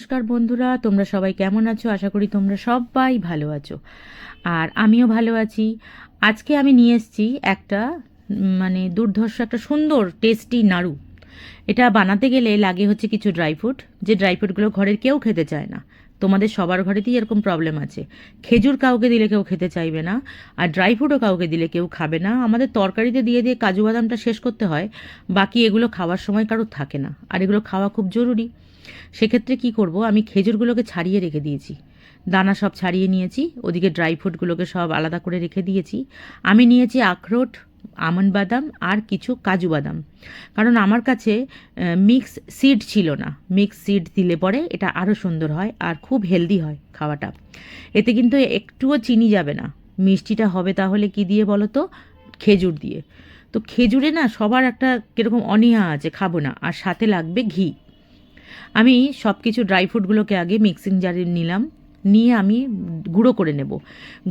নমস্কার বন্ধুরা, তোমরা সবাই কেমন আছো? আশা করি তোমরা সবাই ভালো আছো, আর আমিও ভালো আছি। আজকে আমি নিয়ে এসেছি একটা দুর্ধর্ষ একটা সুন্দর টেস্টি নাড়ু। এটা বানাতে গেলে লাগে হচ্ছে কিছু ড্রাই ফ্রুট, যে ড্রাই ফ্রুটগুলো ঘরের কেউ খেতে চায় না। তোমাদের সবার ঘরেতেই এরকম প্রবলেম আছে। খেজুর কাউকে দিলে কেউ খেতে চাইবে না, আর ড্রাই ফ্রুটও কাউকে দিলে কেউ খাবে না। আমাদের তরকারিতে দিয়ে দিয়ে কাজু বাদামটা শেষ করতে হয়, বাকি এগুলো খাওয়ার সময় কারোর থাকে না, আর এগুলো খাওয়া খুব জরুরি। সেক্ষেত্রে কি করব, আমি খেজুরগুলোকে ছাড়িয়ে রেখে দিয়েছি, দানা সব ছাড়িয়ে নিয়েছি। ওদিকে ড্রাই ফ্রুটগুলোকে সব আলাদা করে রেখে দিয়েছি। আমি নিয়েছি আখরোট, আমন্ড বাদাম আর কিছু কাজু বাদাম, কারণ আমার কাছে মিক্স সিড ছিল না। মিক্স সিড দিলে পরে এটা আরও সুন্দর হয় আর খুব হেলদি হয় খাওয়াটা। এতে কিন্তু একটুও চিনি যাবে না, মিষ্টিটা হবে তাহলে কি দিয়ে বলো তো? খেজুর দিয়ে। তো খেজুরে না সবার একটা কীরকম অনীহা আছে, খাবো না, আর সাথে লাগবে ঘি। আমি সব কিছু ড্রাই ফ্রুটগুলোকে আগে মিক্সিং জারে নিলাম, নিয়ে আমি গুঁড়ো করে নেব।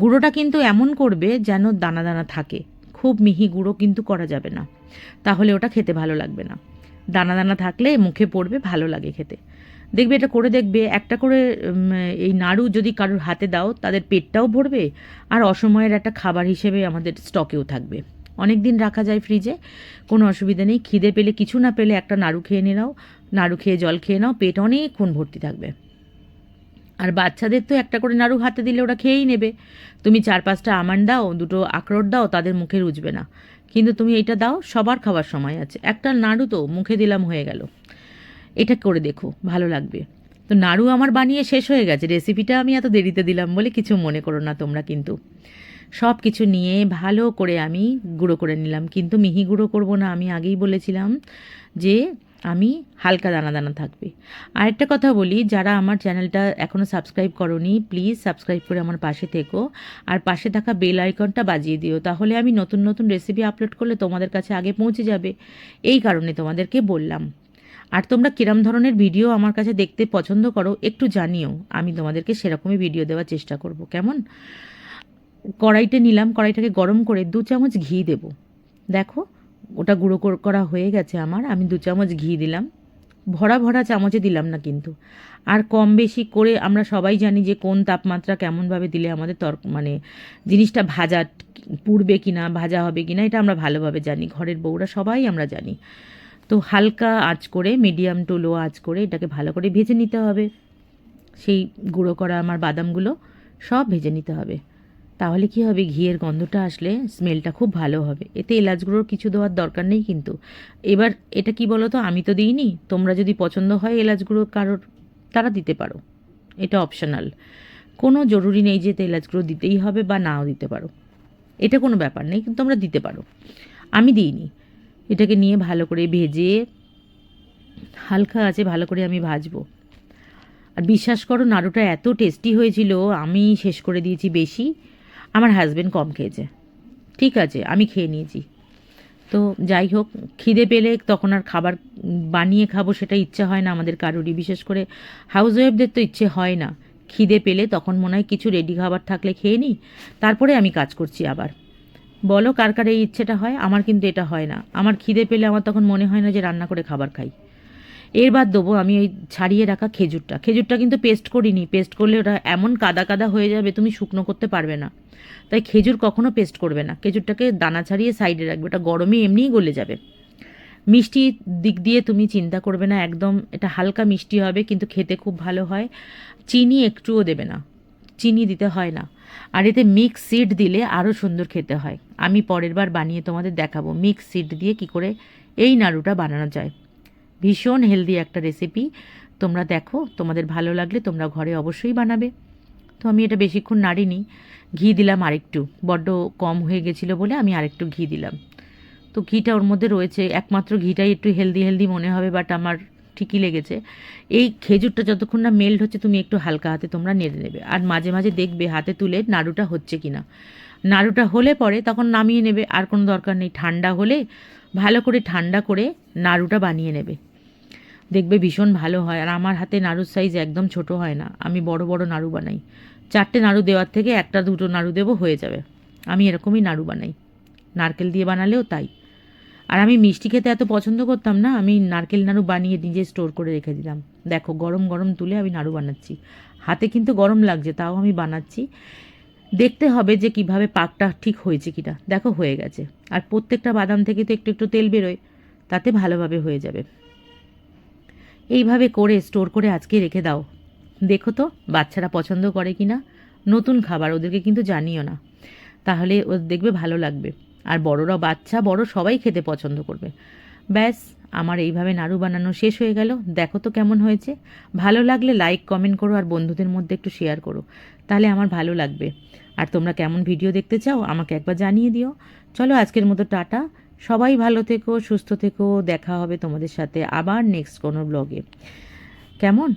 গুঁড়োটা কিন্তু এমন করবে যেন দানা দানা থাকে, খুব মিহি গুঁড়ো কিন্তু করা যাবে না, তাহলে ওটা খেতে ভালো লাগবে না। দানা দানা থাকলে মুখে পড়বে, ভালো লাগে খেতে। দেখবে এটা করে দেখবে, একটা করে এই নাড়ু যদি কারোর হাতে দাও তাদের পেটটাও ভরবে, আর অসময়ের একটা খাবার হিসেবে আমাদের স্টকেও থাকবে। অনেক দিন রাখা যায় ফ্রিজে, কোনো অসুবিধা নেই। খিদে পেলে, কিছু না পেলে একটা নাড়ু খেয়ে নাও, নাড়ু খেয়ে জল খেয়ে নাও, পেট অনেকক্ষণ ভর্তি থাকবে। আর বাচ্চাদের তো একটা করে নাড়ু হাতে দিলে ওরা খেয়েই নেবে। তুমি 4-5টা আমন্ড দাও, 2টো আখরোট দাও, তাদের মুখে রুজবে না। কিন্তু তুমি এইটা দাও, সবার খাবার সময় আছে, একটা নাড়ু তো মুখে দিলাম, হয়ে গেল। এটা করে দেখো, ভালো লাগবে। তো নাড়ু আমার বানিয়ে শেষ হয়ে গেছে। রেসিপিটা আমি এত দেরিতে দিলাম বলে কিছু মনে করো না তোমরা, কিন্তু সব কিছু নিয়ে ভালো করে আমি গুঁড়ো করে নিলাম। কিন্তু মিহি গুঁড়ো করব না, আমি আগেই বলেছিলাম যে আমি হালকা দানা দানা থাকবে। আরেকটা কথা বলি, যারা আমার চ্যানেলটা এখনও সাবস্ক্রাইব করোনি, প্লিজ সাবস্ক্রাইব করে আমার পাশে থেকো, আর পাশে থাকা বেল আইকনটা বাজিয়ে দিও, তাহলে আমি নতুন নতুন রেসিপি আপলোড করলে তোমাদের কাছে আগে পৌঁছে যাবে। এই কারণে তোমাদেরকে বললাম। আর তোমরা কিরম ধরনের ভিডিও আমার কাছে দেখতে পছন্দ করো একটু জানিও, আমি তোমাদেরকে সেরকমই ভিডিও দেওয়ার চেষ্টা করব, কেমন? কড়াইতে নিলাম, কড়াইটাকে গরম করে 2 চামচ ঘি দেব। দেখো ওটা গুঁড়ো করা হয়ে গেছে আমার। আমি 2 চামচ ঘি দিলাম, ভরা ভরা চামচে দিলাম না কিন্তু। আর কম বেশি করে আমরা সবাই জানি যে কোন তাপমাত্রা কেমনভাবে দিলে আমাদের জিনিসটা ভাজা পুড়বে কিনা, ভাজা হবে কিনা, এটা আমরা ভালোভাবে জানি, ঘরের বউরা সবাই আমরা জানি। তো হালকা আঁচ করে, মিডিয়াম টু লো আঁচ করে এটাকে ভালো করে ভেজে নিতে হবে। সেই গুঁড়ো করা আমার বাদামগুলো সব ভেজে নিতে হবে। তাহলে কি হবে, ঘিয়ের গন্ধটা আসলে স্মেলটা খুব ভালো হবে। এতে এলাচ গুঁড়োর কিছু দেওয়ার দরকার নেই কিন্তু। এবার এটা কি বলো তো, আমি তো দিইনি, তোমরা যদি পছন্দ হয় এলাচ গুঁড়ো কারোর, তারা দিতে পারো, এটা অপশনাল। কোনো জরুরি নেই যে এলাচ গুঁড়ো দিতেই হবে বা নাও দিতে পারো, এটা কোনো ব্যাপার নেই, কিন্তু তোমরা দিতে পারো। আমি দিইনি। এটাকে নিয়ে ভালো করে ভেজে, হালকা আছে ভালো করে আমি ভাজবো। আর বিশ্বাস করো, নাড়ুটা এত টেস্টি হয়েছিল, আমি শেষ করে দিয়েছি বেশি, আমার হাজব্যান্ড কম খেয়েছে। ঠিক আছে, আমি খেয়ে নিয়েছি। তো যাই হোক, খিদে পেলে তখন আর খাবার বানিয়ে খাবো সেটা ইচ্ছা হয় না আমাদের কারোরই, বিশেষ করে হাউস ওয়াইফদের তো ইচ্ছে হয় না। খিদে পেলে তখন মনে হয় কিছু রেডি খাবার থাকলে খেয়ে নিই, তারপরে আমি কাজ করছি আবার। বলো কার কার এই ইচ্ছেটা হয়? আমার কিন্তু এটা হয় না। আমার খিদে পেলে আমার তখন মনে হয় না যে রান্না করে খাবার খাই। এর বাদ দেবো আমি ওই ছাড়িয়ে রাখা খেজুরটা। খেজুরটা কিন্তু পেস্ট করিনি, পেস্ট করলে ওটা এমন কাদা কাদা হয়ে যাবে, তুমি শুকনো করতে পারবে না। তাই খেজুর কখনো পেস্ট করবে না, খেজুরটাকে দানা ছাড়িয়ে সাইডে রাখবে, ওটা গরমে এমনিই গলে যাবে। মিষ্টি দিক দিয়ে তুমি চিন্তা করবে না, একদম এটা হালকা মিষ্টি হবে, কিন্তু খেতে খুব ভালো হয়। চিনি একটুও দেবে না, চিনি দিতে হয় না। আর এতে মিক্স সিড দিলে আরও সুন্দর খেতে হয়। আমি পরের বার বানিয়ে তোমাদের দেখাবো মিক্স সিড দিয়ে কি করে এই নাড়ুটা বানানো যায়। ভীষণ হেলদি একটা রেসিপি, তোমরা দেখো, তোমাদের ভালো লাগলে তোমরা ঘরে অবশ্যই বানাবে। তো আমি এটা বেশিক্ষণ নাড়িনি, ঘি দিলাম আরেকটু, বড্ড কম হয়ে গেছিলো বলে আমি আরেকটু ঘি দিলাম। তো ঘিটা ওর মধ্যে রয়েছে, একমাত্র ঘিটাই একটু হেলদি হেলদি মনে হবে, বাট আমার ঠিকই লেগেছে। এই খেজুরটা যতক্ষণ না মেল্ট হচ্ছে, তুমি একটু হালকা হাতে তোমরা নেড়ে নেবে, আর মাঝে মাঝে দেখবে হাতে তুলে নাড়ুটা হচ্ছে কি না। নাড়ুটা হলে পরে তখন নামিয়ে নেবে, আর কোনো দরকার নেই। ঠান্ডা হলে ভালো করে ঠান্ডা করে নাড়ুটা বানিয়ে নেবে, দেখবে ভীষণ ভালো হয়। আর আমার হাতে নাড়ুর সাইজ একদম ছোট হয় না, আমি বড় বড় নাড়ু বানাই। 4টে নাড়ু দেওয়ার থেকে 1-2টো নাড়ু দেবো, হয়ে যাবে। আমি এরকমই নাড়ু বানাই, নারকেল দিয়ে বানালেও তাই। আর আমি মিষ্টি খেতে এত পছন্দ করতাম না, আমি নারকেল নাড়ু বানিয়ে নিজে স্টোর করে রেখে দিলাম। দেখো গরম গরম তুলে আমি নাড়ু বানাচ্ছি, হাতে কিন্তু গরম লাগছে তাও আমি বানাচ্ছি। দেখতে হবে যে কিভাবে পাকটা ঠিক হয়েছে কিনা। দেখো হয়ে গেছে, আর প্রত্যেকটা বাদাম থেকে তো একটু একটু তেল বেরোয়, তাতে ভালোভাবে হয়ে যাবে। এইভাবে করে স্টোর করে আজকে রেখে দাও, দেখো তো বাচ্চারা পছন্দ করে কি না। নতুন খাবার, ওদেরকে কিন্তু জানিও না, তাহলে ও দেখবে ভালো লাগবে। আর বড়রা, বাচ্চা বড় সবাই খেতে পছন্দ করবে। ব্যাস, আমার এইভাবে নাড়ু বানানো শেষ হয়ে গেল। দেখো তো কেমন হয়েছে। ভালো লাগলে লাইক কমেন্ট করো আর বন্ধুদের মধ্যে একটু শেয়ার করো, তাহলে আমার ভালো লাগবে। আর তোমরা কেমন ভিডিও দেখতে চাও আমাকে একবার জানিয়ে দিও। চলো আজকের মতো টাটা, সবাই ভালো থেকো, সুস্থ থেকো। দেখা হবে তোমাদের সাথে আবার নেক্সট কোনো ব্লগে। কেমন?